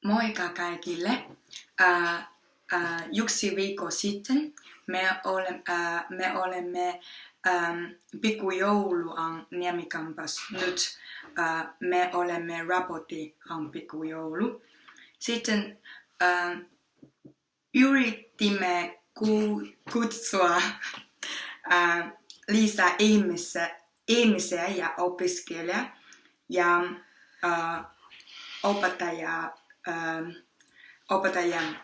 Moikka kaikille. Yksi viikko sitten me olemme pikkujouluan Niemikampas. Nyt me olemme raportin pikkujoulu. Sitten yritimme kutsua lisää ihmisiä ja opiskelijia ja opettajan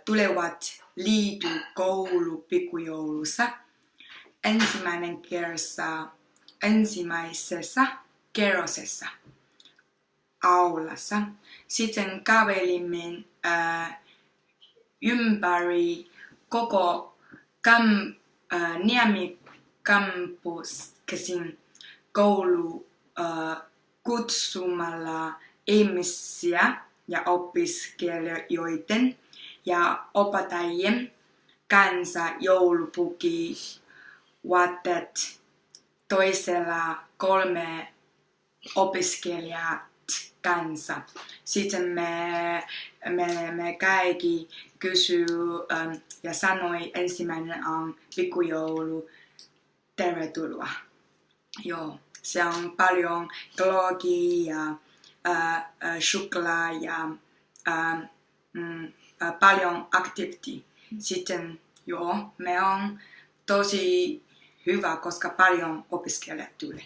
tulevat liity koulu pikkujoulussa ensimmäisessä kerroksessa aulassa. Sitten kävelimme ympäri koko Niemikampuksen koulu kutsumalla ihmisiä ja opiskelijoiden ja opettajien kanssa joulupuki vaatteet toisella 3 opiskelijat kanssa. Sitten me kaikki kysyi ja sanoi ensimmäinen pikkujoulu tervetuloa. Joo, se on paljon glögiä ja suklaa ja paljon aktiviteettia. Sitten me on tosi hyvä, koska paljon opiskelijat tulee.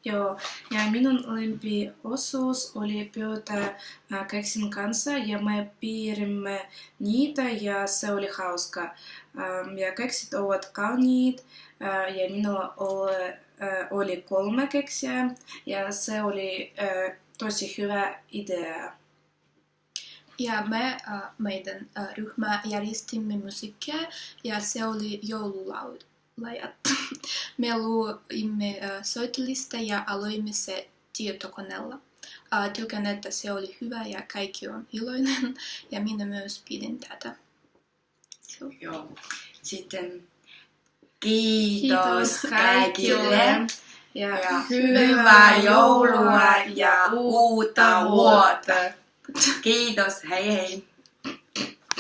Joo, ja minun lempiosuus oli pöytä keksin kanssa ja me piirimme niitä ja se oli hauska. Ja keksit ovat kauniit ja minulla oli 3 keksiä ja se oli tosi hyvä idea. Ja meidän ryhmä järjestimme musiikkia ja se oli joululajat. Me luimme soitolista ja aloimme se tietokoneella. Tykkään, että se oli hyvä ja kaikki on iloinen ja minä myös pidin tätä. Joo. Sitten kiitos kaikille ja hyvää joulua ja uutta vuotta. Kiitos, hei hei!